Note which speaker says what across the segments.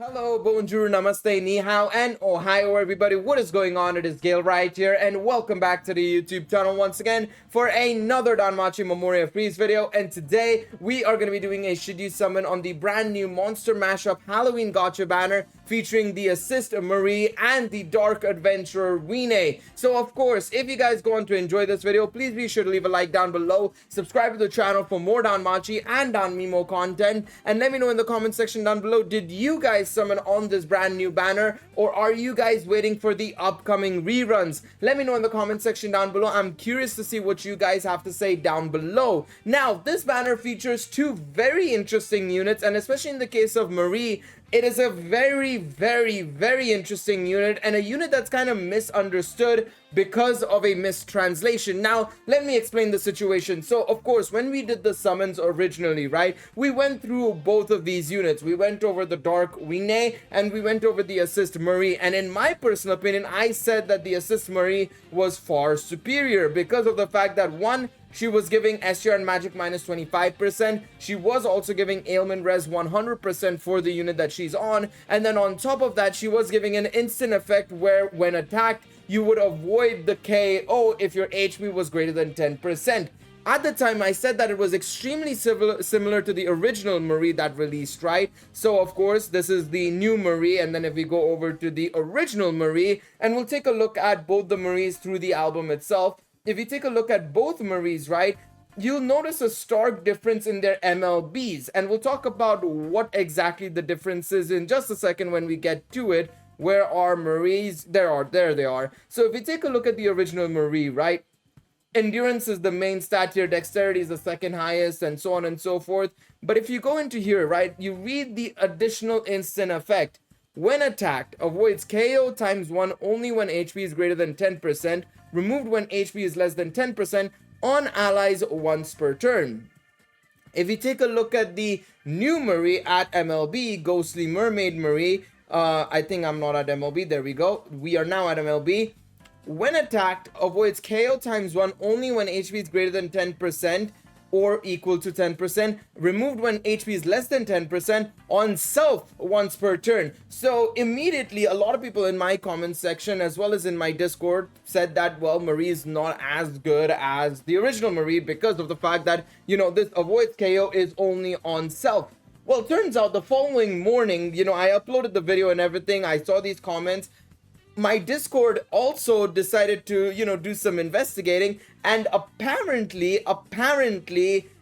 Speaker 1: Hello, bonjour, namaste, ni hao, and ohio everybody. What is going on? It is Galeriot here, and welcome back to the YouTube channel once again for another Danmachi Memoria Freese video. And today we are going to be doing a should you summon on the brand new Monster Mashup Halloween Gacha banner featuring the Assist Marie and the Dark Adventurer Wine. So of course, if you guys go on to enjoy this video, please be sure to leave a like down below, subscribe to the channel for more Danmachi and Danmemo content, and let me know in the comment section down below, did you guys summon on this brand new banner, or are you guys waiting for the upcoming reruns? Let me know in the comment section down below. I'm curious to see what you guys have to say down below. Now, this banner features two very interesting units, and especially in the case of Marie, it is a very interesting unit, and a unit that's kind of misunderstood because of a mistranslation. Now, let me explain the situation. So, of course, when we did the summons originally, right, we went through both of these units. We went over the Dark Wine and we went over the Assist Marie. And in my personal opinion, I said that the Assist Marie was far superior because of the fact that, one, she was giving SR and Magic minus 25%. She was also giving ailment res 100% for the unit that she's on. And then on top of that, she was giving an instant effect where when attacked, you would avoid the KO if your HP was greater than 10%. At the time, I said that it was extremely similar to the original Marie that released, right? So, of course, this is the new Marie, and then if we go over to the original Marie, and we'll take a look at both the Maries through the album itself. If you take a look at both Maries, right, you'll notice a stark difference in their MLBs, and we'll talk about what exactly the difference is in just a second when we get to it. Where are Maries? There they are. So if you take a look at the original Marie, right, endurance is the main stat here, dexterity is the second highest, and so on and so forth. But if you go into here, right, you read the additional instant effect. When attacked, avoids KO times 1 only when HP is greater than 10%, removed when HP is less than 10% on allies once per turn. If you take a look at the new Marie at MLB, Ghostly Mermaid Marie, I think I'm not at MLB, there we go. We are now at MLB. When attacked, avoids KO times 1 only when HP is greater than 10%, or equal to 10%, removed when HP is less than 10% on self once per turn. So immediately, a lot of people in my comment section as well as in my Discord said that, well, Marie is not as good as the original Marie because of the fact that, you know, this avoids KO is only on self. Well, turns out the following morning, you know, I uploaded the video and everything. I saw these comments. My Discord also decided to, you know, do some investigating, and apparently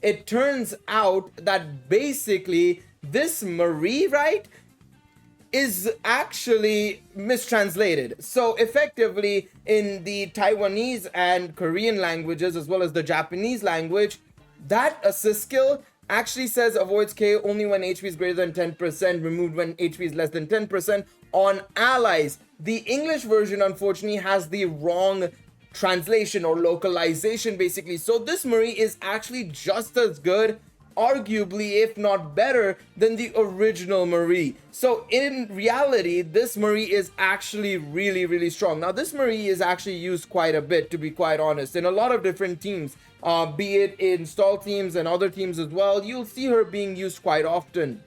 Speaker 1: it turns out that basically this Marie, right, is actually mistranslated. So effectively in the Taiwanese and Korean languages as well as the Japanese language, that assist skill actually says avoids KO only when HP is greater than 10%, removed when HP is less than 10% on allies. The English version, unfortunately, has the wrong translation or localization, basically. So this Marie is actually just as good, arguably, if not better, than the original Marie. So in reality, this Marie is actually really strong. Now, this Marie is actually used quite a bit, to be quite honest, in a lot of different teams. Be it in stall teams and other teams as well, you'll see her being used quite often.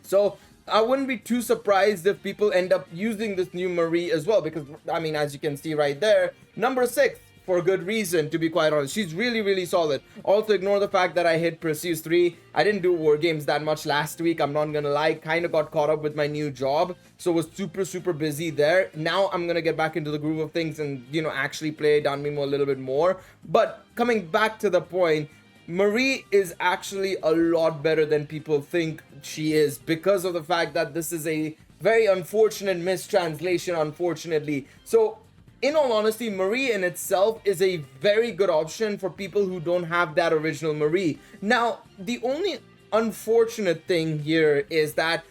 Speaker 1: So I wouldn't be too surprised if people end up using this new Marie as well, because, I mean, as you can see right there, number 6, for good reason, to be quite honest. She's really solid. Also, ignore the fact that I hit Pursues 3. I didn't do war games that much last week, I'm not gonna lie. Kind of got caught up with my new job, so was super busy there. Now I'm gonna get back into the groove of things and, you know, actually play Danmemo a little bit more. But coming back to the point, Marie is actually a lot better than people think she is, because of the fact that this is a very unfortunate mistranslation, unfortunately. So in all honesty, Marie in itself is a very good option for people who don't have that original Marie. Now, the only unfortunate thing here is that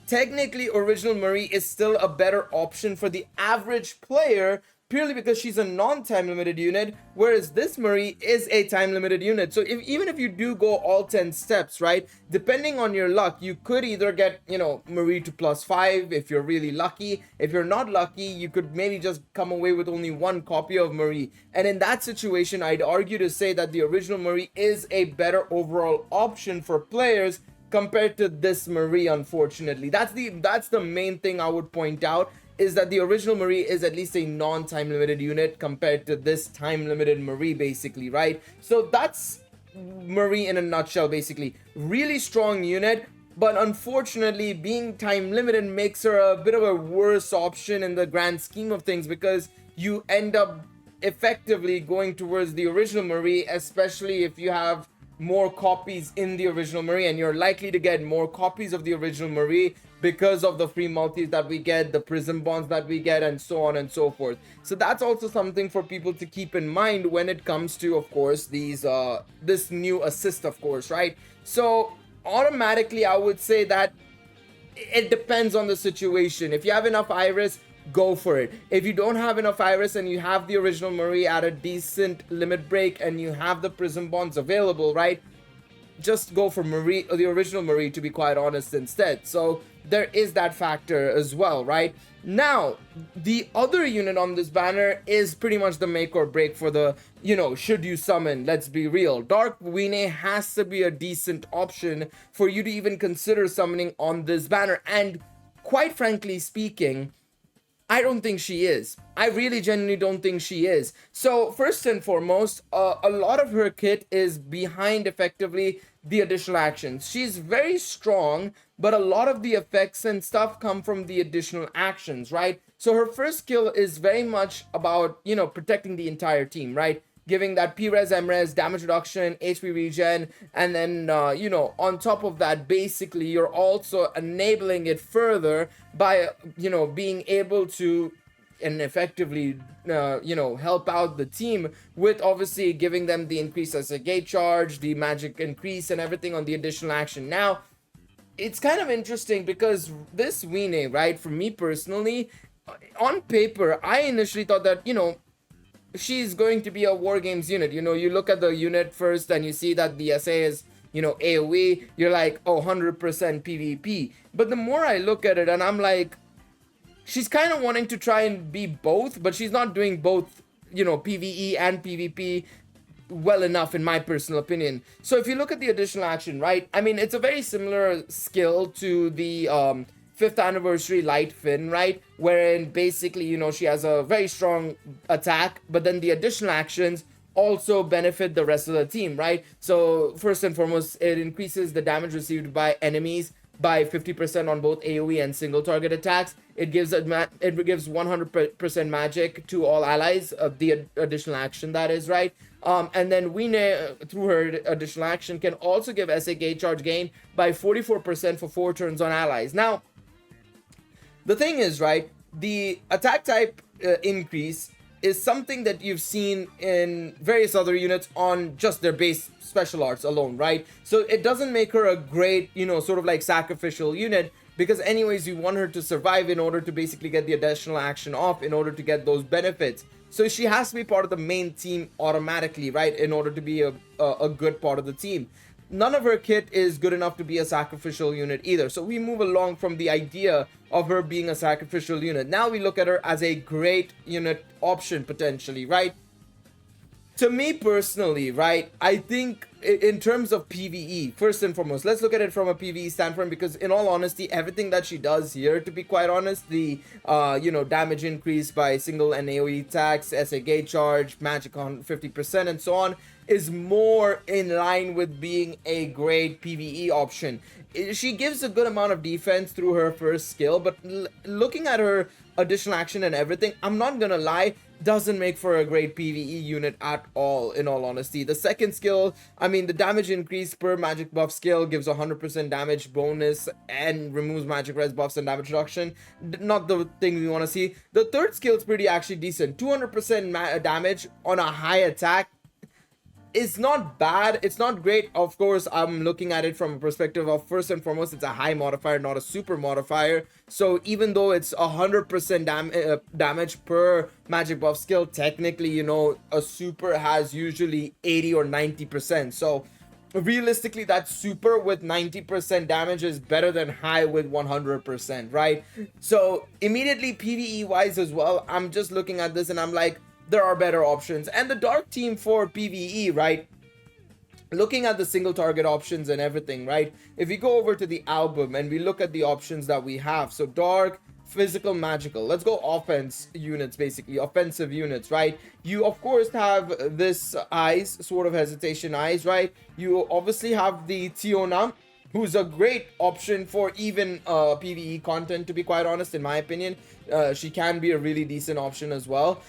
Speaker 1: technically original Marie is still a better option for the average player, purely because she's a non-time limited unit, whereas this Marie is a time limited unit. So even if you do go all 10 steps, right, depending on your luck, you could either get, you know, Marie to +5 if you're really lucky. If you're not lucky, you could maybe just come away with only one copy of Marie. And in that situation, I'd argue to say that the original Marie is a better overall option for players compared to this Marie, unfortunately. That's the main thing I would point out, is that the original Marie is at least a non-time limited unit compared to this time limited Marie, basically, right? So that's Marie in a nutshell, basically. Really strong unit, but unfortunately being time limited makes her a bit of a worse option in the grand scheme of things, because you end up effectively going towards the original Marie, especially if you have more copies in the original Marie, and you're likely to get more copies of the original Marie because of the free multis that we get, the prism bonds that we get, and so on and so forth. So that's also something for people to keep in mind when it comes to, of course, these this new assist, of course, right? So automatically I would say that it depends on the situation. If you have enough iris, go for it. If you don't have enough iris and you have the original Marie at a decent limit break and you have the prism bonds available, right, just go for Marie, or the original Marie, to be quite honest, instead. So there is that factor as well, right? Now, the other unit on this banner is pretty much the make or break for the, should you summon. Let's be real. Dark Wine has to be a decent option for you to even consider summoning on this banner. And quite frankly speaking, I don't think she is. I really genuinely don't think she is. So first and foremost, a lot of her kit is behind effectively the additional actions. She's very strong, but a lot of the effects and stuff come from the additional actions, right? So her first skill is very much about, protecting the entire team, right? Giving that P-Res, M-Res, damage reduction, HP regen, and then, on top of that, basically, you're also enabling it further by, being able to and effectively, help out the team with obviously giving them the increase as a gate charge, the magic increase, and everything on the additional action. Now, it's kind of interesting because this Wine, right, for me personally, on paper, I initially thought that, she's going to be a war games unit. You look at the unit first and you see that the SA is, AoE, you're like, oh, 100% PvP. But the more I look at it, and I'm like, she's kind of wanting to try and be both, but she's not doing both, PvE and PvP well enough, in my personal opinion. So if you look at the additional action, right, I mean, it's a very similar skill to the 5th anniversary light fin, right, wherein basically, she has a very strong attack, but then the additional actions also benefit the rest of the team, right? So first and foremost, it increases the damage received by enemies by 50% on both AoE and single target attacks. It gives 100% magic to all allies, the additional action, that is, right? And then Wine, through her additional action, can also give SA gate charge gain by 44% for 4 turns on allies. Now, the thing is, right, the attack type increase is something that you've seen in various other units on just their base special arts alone, right? So it doesn't make her a great, sort of like sacrificial unit, because anyways, you want her to survive in order to basically get the additional action off, in order to get those benefits. So she has to be part of the main team automatically, right, in order to be a good part of the team. None of her kit is good enough to be a sacrificial unit either. So we move along from the idea of her being a sacrificial unit. Now we look at her as a great unit option potentially, right? To me personally, right, I think in terms of PvE, first and foremost, let's look at it from a PvE standpoint, because in all honesty, everything that she does here, to be quite honest, the, damage increase by single and AoE attacks, SA gate charge, magic on 50%, and so on, is more in line with being a great PvE option. She gives a good amount of defense through her first skill, but looking at her additional action and everything, I'm not gonna lie, doesn't make for a great PvE unit at all, in all honesty. The second skill, I mean, the damage increase per magic buff skill gives 100% damage bonus and removes magic res buffs and damage reduction. Not the thing we want to see. The third skill is pretty actually decent. 200% damage on a high attack. It's not bad, it's not great. Of course, I'm looking at it from a perspective of, first and foremost, it's a high modifier, not a super modifier. So even though it's 100% damage per magic buff skill, technically, a super has usually 80 or 90%. So realistically, that super with 90% damage is better than high with 100%, right? So immediately, PvE wise as well, I'm just looking at this and I'm like, there are better options. And the dark team for PvE, right, looking at the single target options and everything, right? If we go over to the album and we look at the options that we have, so dark, physical, magical. Let's go offense units, basically offensive units, right? You of course have this eyes, sort of hesitation eyes, right? You obviously have the Tiona, who's a great option for even PvE content, to be quite honest, in my opinion. She can be a really decent option as well.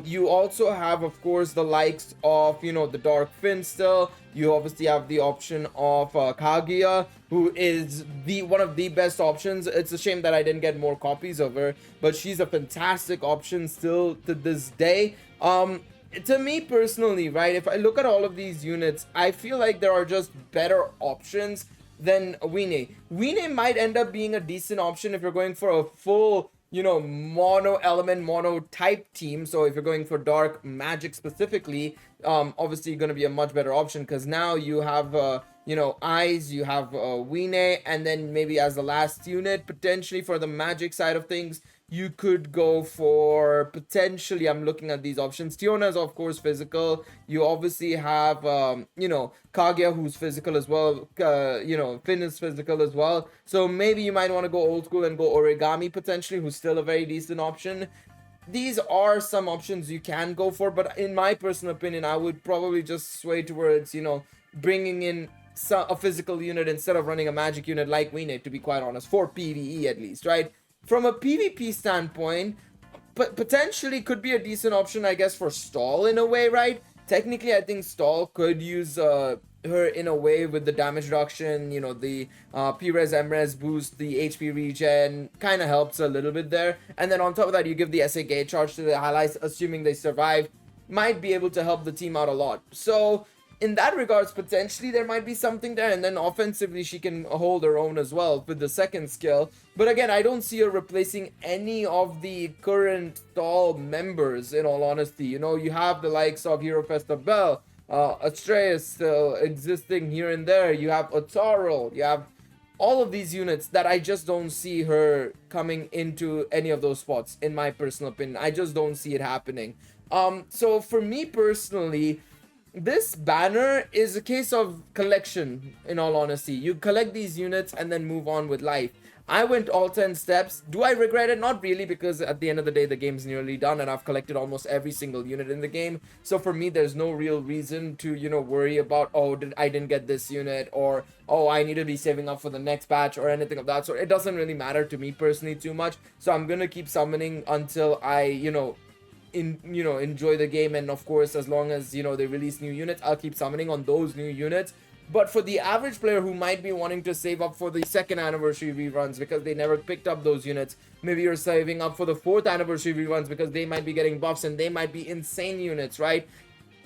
Speaker 1: You also have, of course, the likes of, you know, the Dark Fin still. You obviously have the option of Kaguya, who is one of the best options. It's a shame that I didn't get more copies of her, but she's a fantastic option still to this day. To me personally, right, if I look at all of these units, I feel like there are just better options than Wine. Wine might end up being a decent option if you're going for a full, you know, mono element, mono type team. So if you're going for dark magic specifically, obviously going to be a much better option, because now you have you know, eyes, you have Wine, and then maybe as the last unit potentially for the magic side of things, you could go for potentially, I'm looking at these options. Tiona is of course physical. You obviously have you know, Kaguya, who's physical as well. You know, Finn is physical as well. So maybe you might want to go old school and go Origami potentially, who's still a very decent option. These are some options you can go for, but in my personal opinion, I would probably just sway towards, you know, bringing in a physical unit instead of running a magic unit like Wine, to be quite honest, for PvE at least, right? From a PvP standpoint, potentially could be a decent option, I guess, for Stall in a way, right? Technically, I think Stall could use her in a way with the damage reduction, you know, the P-Res, M-Res boost, the HP regen, kind of helps a little bit there. And then on top of that, you give the SA gate charge to the allies, assuming they survive, might be able to help the team out a lot. So in that regards, potentially there might be something there, and then offensively she can hold her own as well with the second skill. But again, I don't see her replacing any of the current Stall members, in all honesty. You know, you have the likes of Hero Festa Bell, Atreus still existing here and there. You have Otarl, you have all of these units that I just don't see her coming into any of those spots, in my personal opinion. I just don't see it happening. So for me personally, this banner is a case of collection, in all honesty. You collect these units and then move on with life. I went all 10 steps. Do I regret it? Not really, because at the end of the day, the game's nearly done and I've collected almost every single unit in the game. So for me, there's no real reason to, you know, worry about, oh, I didn't get this unit, or, oh, I need to be saving up for the next batch, or anything of that sort. It doesn't really matter to me personally too much. So I'm gonna keep summoning until I, you know, enjoy the game. And of course, as long as, you know, they release new units, I'll keep summoning on those new units. But for the average player who might be wanting to save up for the 2nd anniversary reruns because they never picked up those units, maybe you're saving up for the 4th anniversary reruns because they might be getting buffs and they might be insane units, right?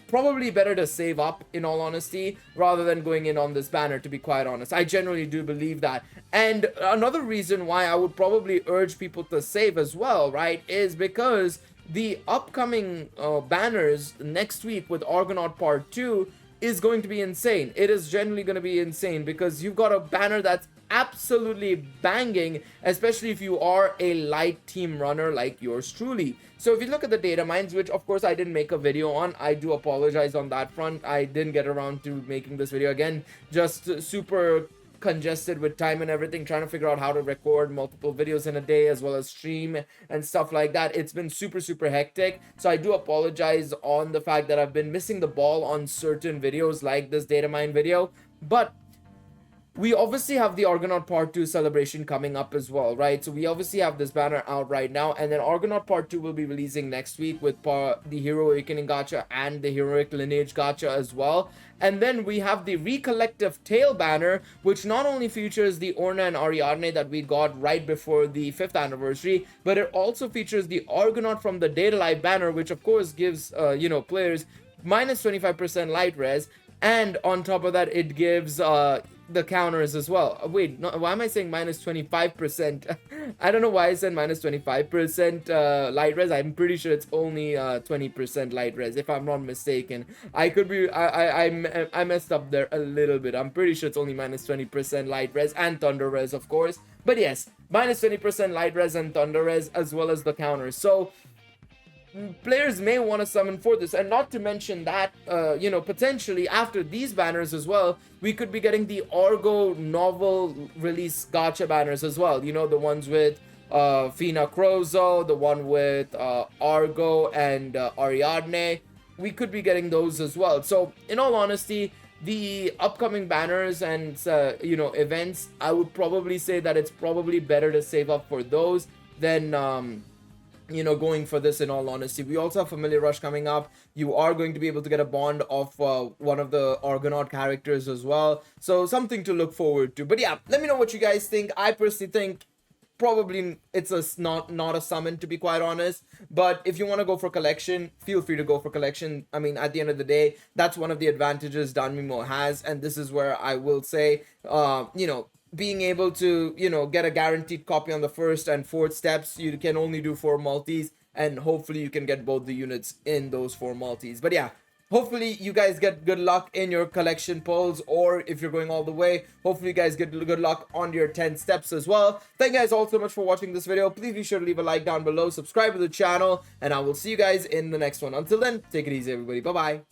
Speaker 1: Probably better to save up, in all honesty, rather than going in on this banner, to be quite honest. I generally do believe that. And another reason why I would probably urge people to save as well, right, is because the upcoming banners next week with Argonaut Part 2 is going to be insane. It is generally going to be insane because you've got a banner that's absolutely banging, especially if you are a light team runner like yours truly. So if you look at the data mines, which of course I didn't make a video on, I do apologize on that front. I didn't get around to making this video again, just super congested with time and everything, trying to figure out how to record multiple videos in a day as well as stream and stuff like that. It's been super hectic, so I do apologize on the fact that I've been missing the ball on certain videos like this data mine video. But we obviously have the Argonaut Part 2 celebration coming up as well, right? So we obviously have this banner out right now, and then Argonaut Part 2 will be releasing next week with the Hero Awakening gacha and the Heroic Lineage gacha as well. And then we have the Recollective Tale banner, which not only features the Orna and Ariadne that we got right before the 5th anniversary, but it also features the Argonaut from the Data Life banner, which of course gives, you know, players minus 25% light res. And on top of that, it gives the counters as well. Wait, no, why am I saying minus 25%? I don't know why I said minus 25% light res. I'm pretty sure it's only 20% light res, if I'm not mistaken. I could be, I messed up there a little bit. I'm pretty sure it's only minus 20% light res and thunder res, of course. But yes, minus 20% light res and thunder res as well as the counters. So players may want to summon for this. And not to mention that, you know, potentially after these banners as well, we could be getting the Argo novel release gacha banners as well. You know, the ones with Fina Crozo, the one with Argo and Ariadne. We could be getting those as well. So in all honesty, the upcoming banners and you know, events, I would probably say that it's probably better to save up for those than you know, going for this. In all honesty, we also have Familiar Rush coming up. You are going to be able to get a bond of one of the Argonaut characters as well, so something to look forward to. But yeah, let me know what you guys think. I personally think probably it's not a summon, to be quite honest. But if you want to go for collection, feel free to go for collection. I mean, at the end of the day, that's one of the advantages Danmemo has, and this is where I will say, you know, being able to, you know, get a guaranteed copy on the first and fourth steps. You can only do 4 multis, and hopefully you can get both the units in those 4 multis. But yeah, hopefully you guys get good luck in your collection pulls, or if you're going all the way, hopefully you guys get good luck on your 10 steps as well. Thank you guys all so much for watching this video. Please be sure to leave a like down below, subscribe to the channel, and I will see you guys in the next one. Until then, take it easy, everybody. Bye bye.